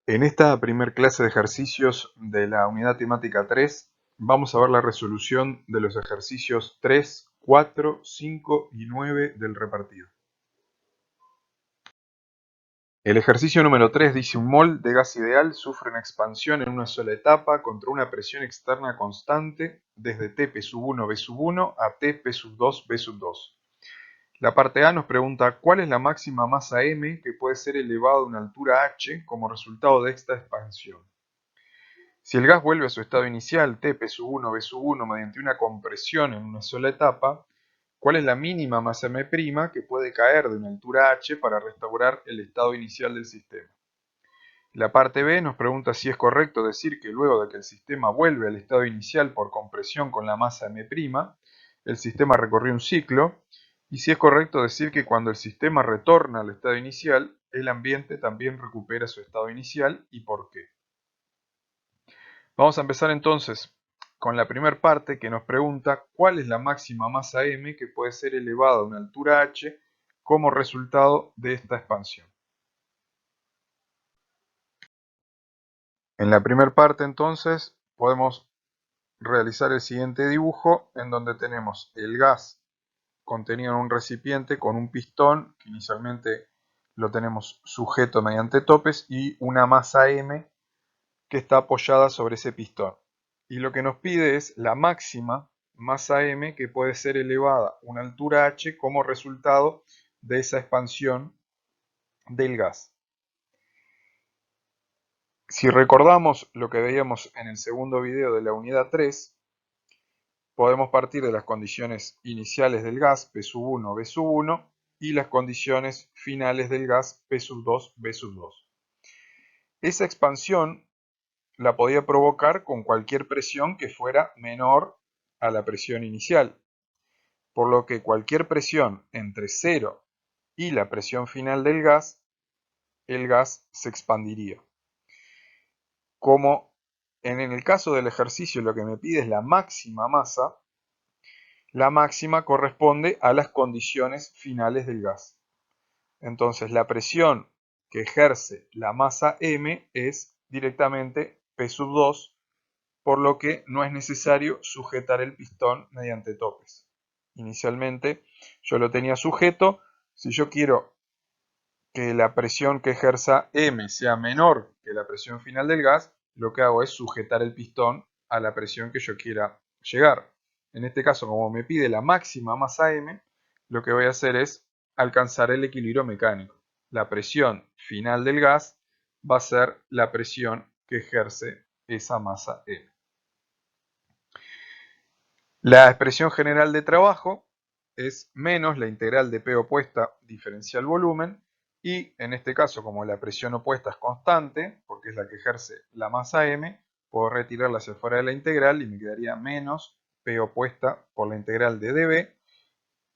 En esta primer clase de ejercicios de la unidad temática 3 vamos a ver la resolución de los ejercicios 3, 4, 5 y 9 del repartido. El ejercicio número 3 dice: un mol de gas ideal sufre una expansión en una sola etapa contra una presión externa constante desde T sub 1 B sub 1 a T P sub 2 B sub 2. La parte A nos pregunta cuál es la máxima masa M que puede ser elevada a una altura h como resultado de esta expansión. Si el gas vuelve a su estado inicial, T sub 1 B sub 1, mediante una compresión en una sola etapa, ¿cuál es la mínima masa M' que puede caer de una altura h para restaurar el estado inicial del sistema? La parte B nos pregunta si es correcto decir que luego de que el sistema vuelve al estado inicial por compresión con la masa M', el sistema recorrió un ciclo, y si es correcto decir que cuando el sistema retorna al estado inicial, el ambiente también recupera su estado inicial y por qué. Vamos a empezar entonces con la primera parte que nos pregunta cuál es la máxima masa M que puede ser elevada a una altura h como resultado de esta expansión. En la primera parte entonces podemos realizar el siguiente dibujo en donde tenemos el gas contenido en un recipiente con un pistón que inicialmente lo tenemos sujeto mediante topes y una masa M que está apoyada sobre ese pistón. Y lo que nos pide es la máxima masa M que puede ser elevada a una altura h como resultado de esa expansión del gas. Si recordamos lo que veíamos en el segundo video de la unidad 3, podemos partir de las condiciones iniciales del gas P sub 1, B sub 1 y las condiciones finales del gas P sub 2, B sub 2. Esa expansión la podía provocar con cualquier presión que fuera menor a la presión inicial, por lo que cualquier presión entre 0 y la presión final del gas, el gas se expandiría. Como en el caso del ejercicio lo que me pide es la máxima masa, la máxima corresponde a las condiciones finales del gas. Entonces la presión que ejerce la masa M es directamente P sub 2, por lo que no es necesario sujetar el pistón mediante topes. Inicialmente yo lo tenía sujeto. Si yo quiero que la presión que ejerza M sea menor que la presión final del gas, lo que hago es sujetar el pistón a la presión que yo quiera llegar. En este caso, como me pide la máxima masa M, lo que voy a hacer es alcanzar el equilibrio mecánico. La presión final del gas va a ser la presión que ejerce esa masa M. La expresión general de trabajo es menos la integral de P opuesta diferencial volumen, y en este caso, como la presión opuesta es constante, porque es la que ejerce la masa M, puedo retirarla hacia fuera de la integral y me quedaría menos P opuesta por la integral de dB,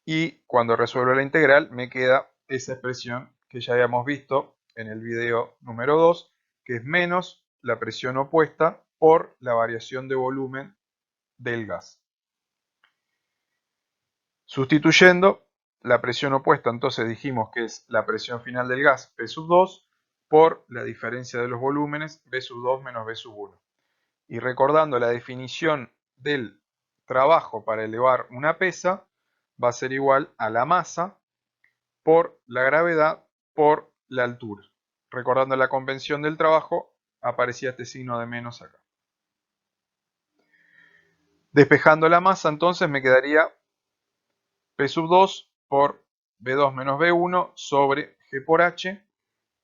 y cuando resuelvo la integral me queda esa expresión que ya habíamos visto en el video número 2, que es menos la presión opuesta por la variación de volumen del gas. Sustituyendo la presión opuesta, entonces dijimos que es la presión final del gas P sub 2 por la diferencia de los volúmenes B sub 2 menos B sub 1. Y recordando la definición del trabajo para elevar una pesa, va a ser igual a la masa por la gravedad por la altura. Recordando la convención del trabajo, aparecía este signo de menos acá. Despejando la masa, entonces me quedaría P sub 2 por B2 menos B1 sobre G por H,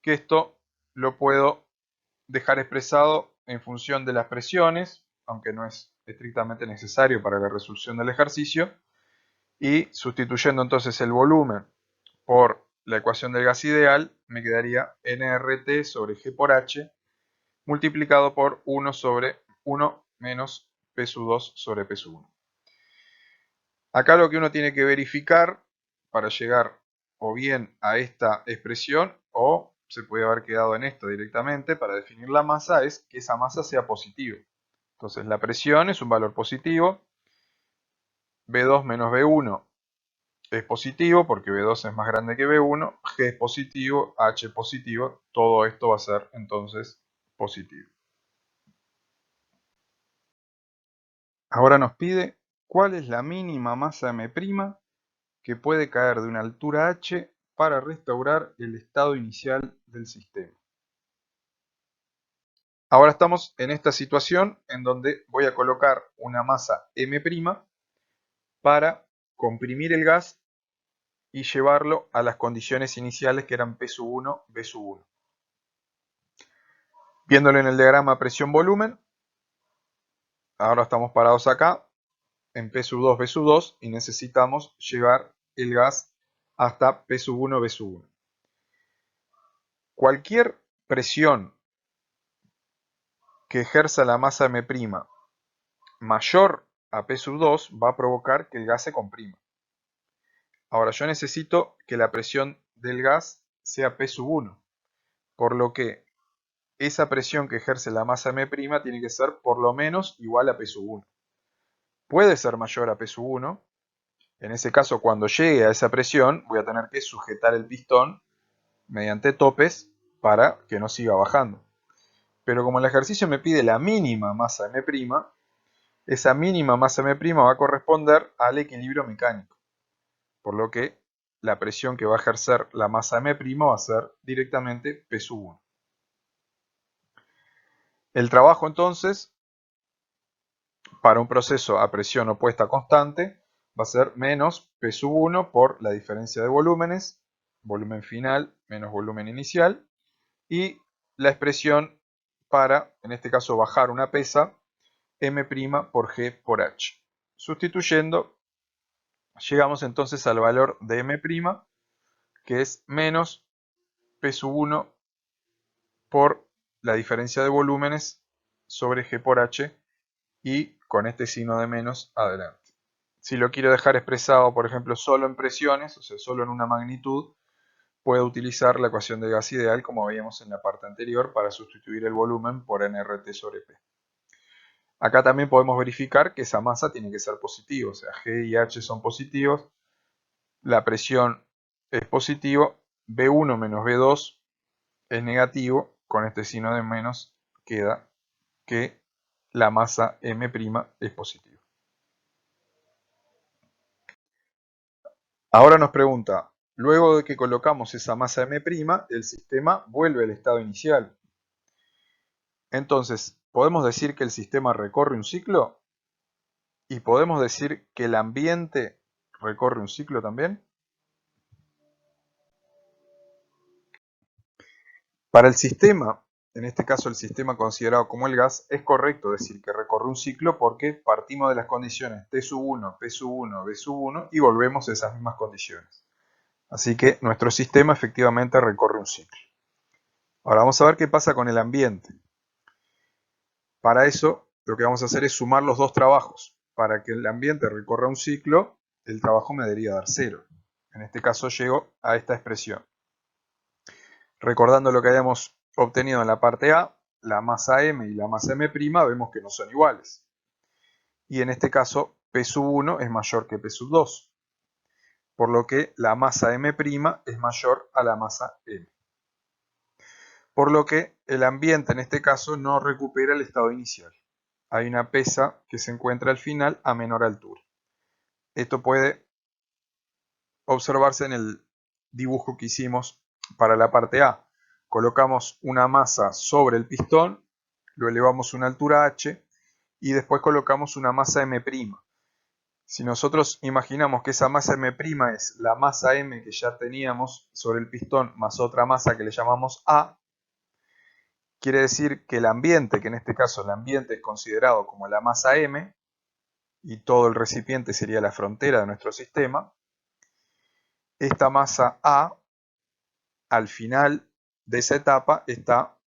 que esto lo puedo dejar expresado en función de las presiones, aunque no es estrictamente necesario para la resolución del ejercicio, y sustituyendo entonces el volumen por la ecuación del gas ideal, me quedaría nRT sobre G por H multiplicado por 1 sobre 1 menos P sub 2 sobre P sub 1. Acá lo que uno tiene que verificar para llegar o bien a esta expresión o se puede haber quedado en esto directamente para definir la masa es que esa masa sea positiva. Entonces la presión es un valor positivo, B2 menos B1 es positivo porque B2 es más grande que B1, G es positivo, H es positivo, todo esto va a ser entonces positivo. Ahora nos pide cuál es la mínima masa M' que puede caer de una altura h para restaurar el estado inicial del sistema. Ahora estamos en esta situación en donde voy a colocar una masa M' para comprimir el gas y llevarlo a las condiciones iniciales que eran P1, B1. Viéndolo en el diagrama presión-volumen, ahora estamos parados acá en P2, B2 y necesitamos llevar el gas hasta P1, B1. Cualquier presión que ejerza la masa M' mayor a P2 va a provocar que el gas se comprima. Ahora yo necesito que la presión del gas sea P1, por lo que esa presión que ejerce la masa M' tiene que ser por lo menos igual a P1. Puede ser mayor a P1, en ese caso cuando llegue a esa presión voy a tener que sujetar el pistón mediante topes para que no siga bajando. Pero como el ejercicio me pide la mínima masa M', esa mínima masa M' va a corresponder al equilibrio mecánico, por lo que la presión que va a ejercer la masa M' va a ser directamente P1. El trabajo entonces, para un proceso a presión opuesta constante, va a ser menos P1 por la diferencia de volúmenes, volumen final menos volumen inicial, y la expresión para, en este caso, bajar una pesa, M' por G por H. Sustituyendo, llegamos entonces al valor de M', que es menos P1 por la diferencia de volúmenes sobre G por H, y con este signo de menos adelante. Si lo quiero dejar expresado, por ejemplo, solo en presiones, o sea, solo en una magnitud, puedo utilizar la ecuación de gas ideal, como veíamos en la parte anterior, para sustituir el volumen por nRT sobre P. Acá también podemos verificar que esa masa tiene que ser positiva, o sea, G y H son positivos, la presión es positivo, B1 menos B2 es negativo, con este signo de menos queda que la masa M' es positiva. Ahora nos pregunta, luego de que colocamos esa masa M', el sistema vuelve al estado inicial. Entonces, ¿podemos decir que el sistema recorre un ciclo? ¿Y podemos decir que el ambiente recorre un ciclo también? Para el sistema, en este caso el sistema considerado como el gas, es correcto decir que recorre un ciclo porque partimos de las condiciones T1, P1, B1 y volvemos a esas mismas condiciones. Así que nuestro sistema efectivamente recorre un ciclo. Ahora vamos a ver qué pasa con el ambiente. Para eso, lo que vamos a hacer es sumar los dos trabajos. Para que el ambiente recorra un ciclo, el trabajo me debería dar 0. En este caso llego a esta expresión. Recordando lo que habíamos obtenido en la parte A, la masa M y la masa M' vemos que no son iguales. Y en este caso, P1 es mayor que P2. Por lo que la masa M' es mayor a la masa M. Por lo que el ambiente en este caso no recupera el estado inicial. Hay una pesa que se encuentra al final a menor altura. Esto puede observarse en el dibujo que hicimos para la parte A. Colocamos una masa sobre el pistón, lo elevamos a una altura h y después colocamos una masa M'. Si nosotros imaginamos que esa masa M' es la masa M que ya teníamos sobre el pistón más otra masa que le llamamos A, quiere decir que el ambiente, que en este caso el ambiente es considerado como la masa M, y todo el recipiente sería la frontera de nuestro sistema, esta masa A, al final de esa etapa, está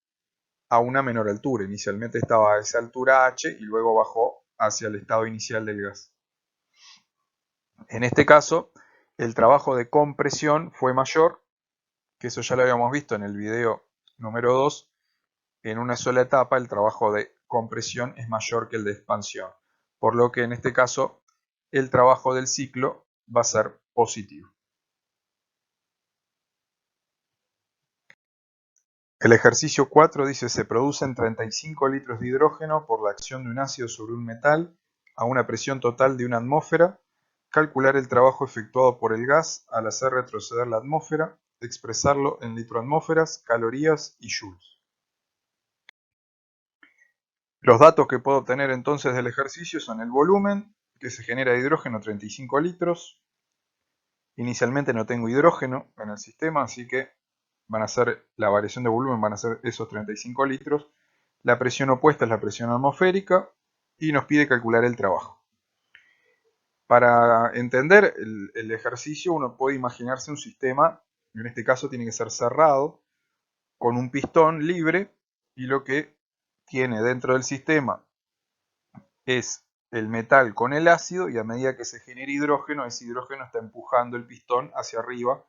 a una menor altura. Inicialmente estaba a esa altura H y luego bajó hacia el estado inicial del gas. En este caso, el trabajo de compresión fue mayor, que eso ya lo habíamos visto en el video número 2. En una sola etapa el trabajo de compresión es mayor que el de expansión, por lo que en este caso el trabajo del ciclo va a ser positivo. El ejercicio 4 dice: se producen 35 litros de hidrógeno por la acción de un ácido sobre un metal a una presión total de 1 atmósfera. Calcular el trabajo efectuado por el gas al hacer retroceder la atmósfera. Expresarlo en litroatmósferas, calorías y joules. Los datos que puedo obtener entonces del ejercicio son el volumen que se genera de hidrógeno, 35 litros. Inicialmente no tengo hidrógeno en el sistema, así que van a ser, la variación de volumen van a ser esos 35 litros. La presión opuesta es la presión atmosférica y nos pide calcular el trabajo. Para entender el ejercicio uno puede imaginarse un sistema, en este caso tiene que ser cerrado, con un pistón libre, y lo que tiene dentro del sistema es el metal con el ácido, y a medida que se genera hidrógeno, ese hidrógeno está empujando el pistón hacia arriba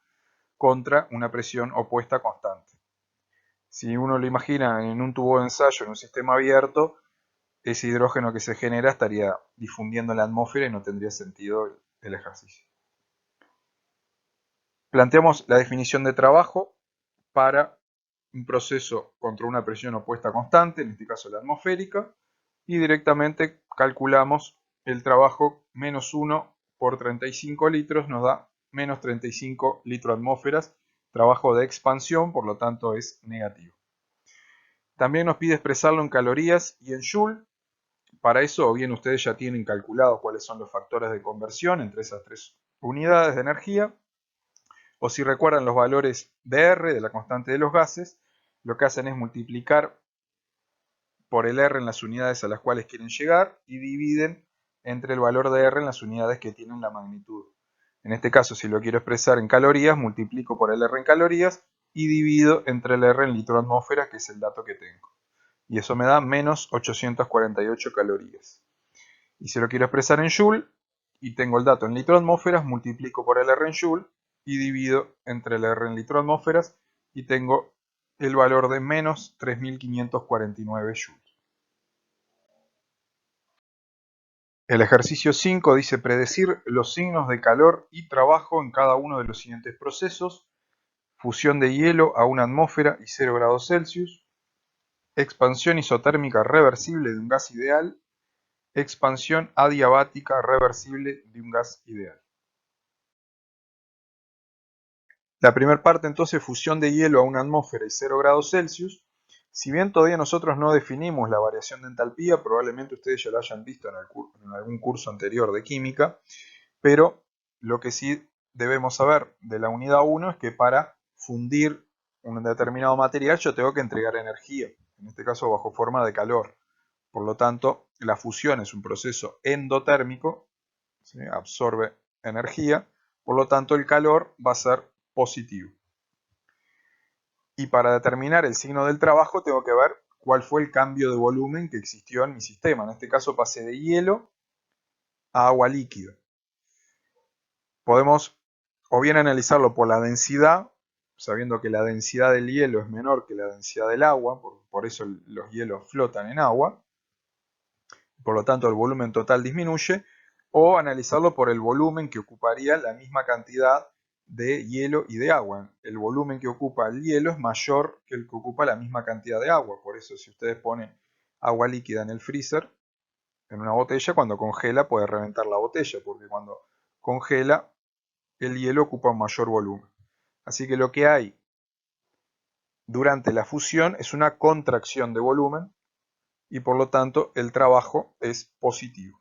contra una presión opuesta constante. Si uno lo imagina en un tubo de ensayo, en un sistema abierto, ese hidrógeno que se genera estaría difundiendo en la atmósfera y no tendría sentido el ejercicio. Planteamos la definición de trabajo para un proceso contra una presión opuesta constante, en este caso la atmosférica, y directamente calculamos el trabajo menos 1 por 35 litros nos da menos 35 litro-atmósferas, trabajo de expansión, por lo tanto es negativo. También nos pide expresarlo en calorías y en joule. Para eso, o bien ustedes ya tienen calculado cuáles son los factores de conversión entre esas tres unidades de energía, o si recuerdan los valores de R, de la constante de los gases, lo que hacen es multiplicar por el R en las unidades a las cuales quieren llegar y dividen entre el valor de R en las unidades que tienen la magnitud. En este caso, si lo quiero expresar en calorías, multiplico por el R en calorías y divido entre el R en litro-atmósfera, que es el dato que tengo. Y eso me da menos 848 calorías. Y si lo quiero expresar en joule y tengo el dato en litro-atmósferas, multiplico por el R en joule y divido entre el R en litro-atmósferas y tengo el valor de menos 3549 joules. El ejercicio 5 dice predecir los signos de calor y trabajo en cada uno de los siguientes procesos: fusión de hielo a 1 atmósfera y 0 grados Celsius, expansión isotérmica reversible de un gas ideal, expansión adiabática reversible de un gas ideal. La primera parte entonces, fusión de hielo a 1 atmósfera y 0 grados Celsius. Si bien todavía nosotros no definimos la variación de entalpía, probablemente ustedes ya lo hayan visto en algún curso anterior de química, pero lo que sí debemos saber de la unidad 1 es que para fundir un determinado material yo tengo que entregar energía, en este caso bajo forma de calor. Por lo tanto, la fusión es un proceso endotérmico, ¿sí? Absorbe energía, por lo tanto el calor va a ser positivo. Y para determinar el signo del trabajo tengo que ver cuál fue el cambio de volumen que existió en mi sistema. En este caso pasé de hielo a agua líquida. Podemos o bien analizarlo por la densidad, sabiendo que la densidad del hielo es menor que la densidad del agua, por eso los hielos flotan en agua, por lo tanto el volumen total disminuye, o analizarlo por el volumen que ocuparía la misma cantidad de hielo y de agua. El volumen que ocupa el hielo es mayor que el que ocupa la misma cantidad de agua, por eso si ustedes ponen agua líquida en el freezer, en una botella, cuando congela puede reventar la botella, porque cuando congela el hielo ocupa un mayor volumen. Así que lo que hay durante la fusión es una contracción de volumen y por lo tanto el trabajo es positivo.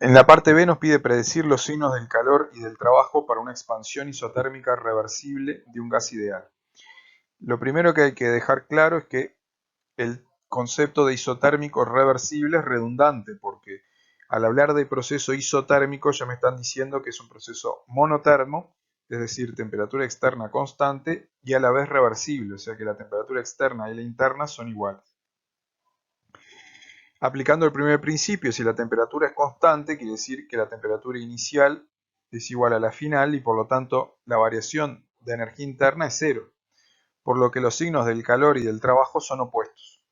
En la parte B nos pide predecir los signos del calor y del trabajo para una expansión isotérmica reversible de un gas ideal. Lo primero que hay que dejar claro es que el concepto de isotérmico reversible es redundante, porque al hablar de proceso isotérmico ya me están diciendo que es un proceso monotermo, es decir, temperatura externa constante y a la vez reversible, o sea que la temperatura externa y la interna son iguales. Aplicando el primer principio, si la temperatura es constante, quiere decir que la temperatura inicial es igual a la final y por lo tanto la variación de energía interna es cero, por lo que los signos del calor y del trabajo son opuestos.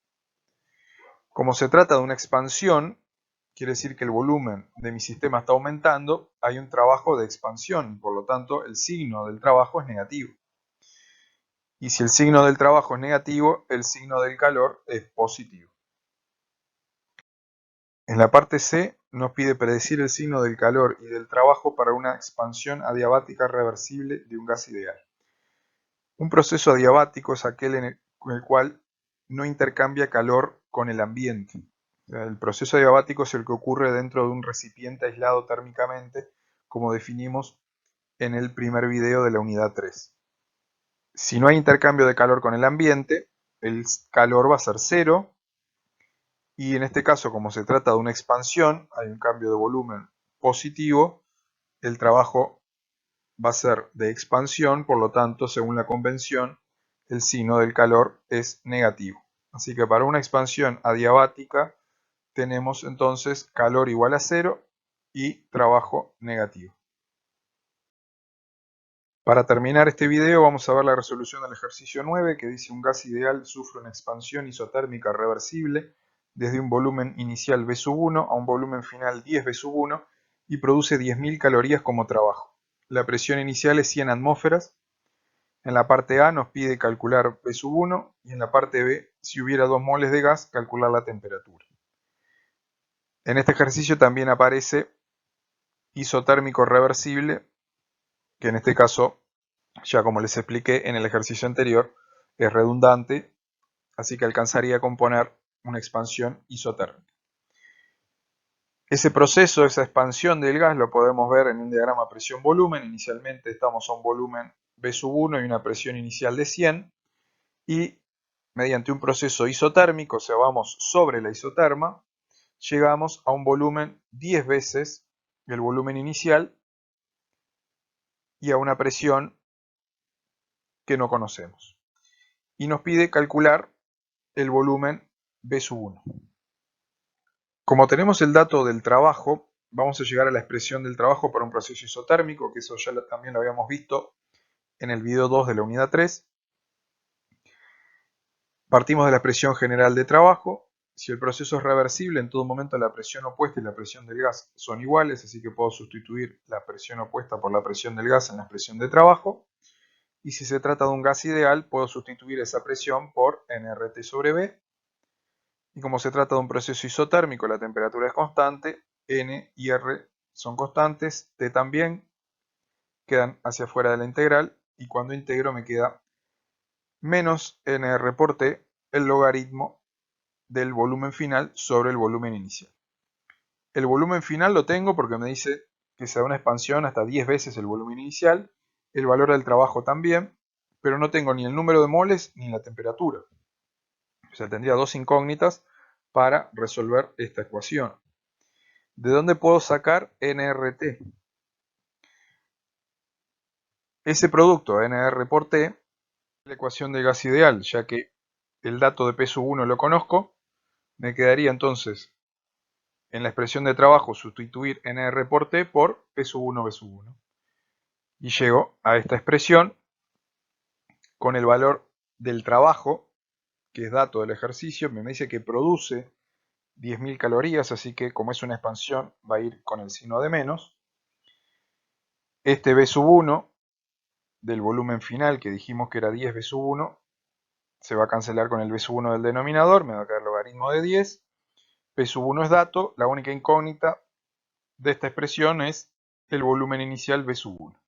Como se trata de una expansión, quiere decir que el volumen de mi sistema está aumentando, hay un trabajo de expansión y por lo tanto el signo del trabajo es negativo. Y si el signo del trabajo es negativo, el signo del calor es positivo. En la parte C nos pide predecir el signo del calor y del trabajo para una expansión adiabática reversible de un gas ideal. Un proceso adiabático es aquel en el cual no intercambia calor con el ambiente. O sea, el proceso adiabático es el que ocurre dentro de un recipiente aislado térmicamente, como definimos en el primer video de la unidad 3. Si no hay intercambio de calor con el ambiente, el calor va a ser cero, y en este caso, como se trata de una expansión, hay un cambio de volumen positivo, el trabajo va a ser de expansión, por lo tanto, según la convención, el signo del calor es negativo. Así que para una expansión adiabática tenemos entonces calor igual a cero y trabajo negativo. Para terminar este video vamos a ver la resolución del ejercicio 9, que dice: un gas ideal sufre una expansión isotérmica reversible desde un volumen inicial V1 a un volumen final 10 V1 y produce 10.000 calorías como trabajo. La presión inicial es 100 atmósferas. En la parte A nos pide calcular V1 y en la parte B, si hubiera 2 moles de gas, calcular la temperatura. En este ejercicio también aparece isotérmico reversible, que en este caso, ya como les expliqué en el ejercicio anterior, es redundante, así que alcanzaría a componer una expansión isotérmica. Ese proceso, esa expansión del gas, lo podemos ver en un diagrama presión-volumen. Inicialmente estamos a un volumen V1 y una presión inicial de 100, y mediante un proceso isotérmico, o sea, vamos sobre la isoterma, llegamos a un volumen 10 veces el volumen inicial y a una presión que no conocemos. Y nos pide calcular el volumen V1. Como tenemos el dato del trabajo, vamos a llegar a la expresión del trabajo para un proceso isotérmico, que eso ya también lo habíamos visto en el video 2 de la unidad 3. Partimos de la presión general de trabajo. Si el proceso es reversible, en todo momento la presión opuesta y la presión del gas son iguales, así que puedo sustituir la presión opuesta por la presión del gas en la expresión de trabajo. Y si se trata de un gas ideal, puedo sustituir esa presión por nRT sobre B. Y como se trata de un proceso isotérmico, la temperatura es constante, N y R son constantes, T también, quedan hacia afuera de la integral, y cuando integro me queda menos NR por T, el logaritmo del volumen final sobre el volumen inicial. El volumen final lo tengo porque me dice que se da una expansión hasta 10 veces el volumen inicial, el valor del trabajo también, pero no tengo ni el número de moles ni la temperatura. O sea, tendría dos incógnitas para resolver esta ecuación. ¿De dónde puedo sacar nRT? Ese producto, nR por T, es la ecuación del gas ideal, ya que el dato de P1 lo conozco. Me quedaría entonces en la expresión de trabajo sustituir nR por T por P1 V1. Y llego a esta expresión con el valor del trabajo, que es dato del ejercicio. Me dice que produce 10.000 calorías, así que como es una expansión va a ir con el signo de menos. Este V1 del volumen final, que dijimos que era 10 V1, se va a cancelar con el V1 del denominador, me va a quedar logaritmo de 10. P1 es dato, la única incógnita de esta expresión es el volumen inicial V1.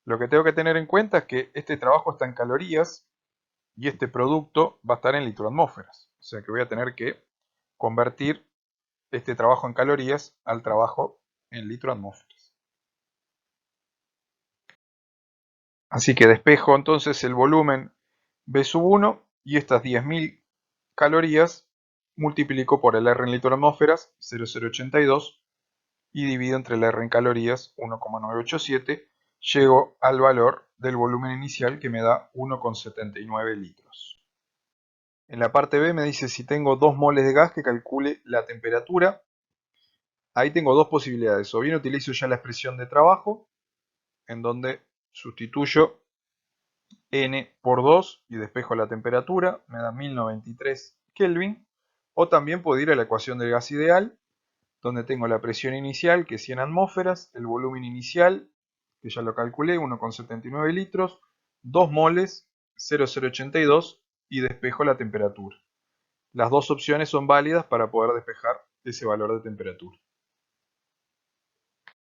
Lo que tengo que tener en cuenta es que este trabajo está en calorías y este producto va a estar en litro-atmósferas. O sea que voy a tener que convertir este trabajo en calorías al trabajo en litro-atmósferas. Así que despejo entonces el volumen V1 y estas 10.000 calorías multiplico por el R en litro-atmósferas, 0,082, y divido entre el R en calorías, 1,987, llego al valor del volumen inicial que me da 1,79 litros. En la parte B me dice si tengo 2 moles de gas que calcule la temperatura. Ahí tengo dos posibilidades: o bien utilizo ya la expresión de trabajo, en donde sustituyo N por 2 y despejo la temperatura, me da 1093 Kelvin, o también puedo ir a la ecuación del gas ideal, donde tengo la presión inicial, que es 100 atmósferas, el volumen inicial, que ya lo calculé, 1,79 litros, 2 moles, 0,082 y despejo la temperatura. Las dos opciones son válidas para poder despejar ese valor de temperatura.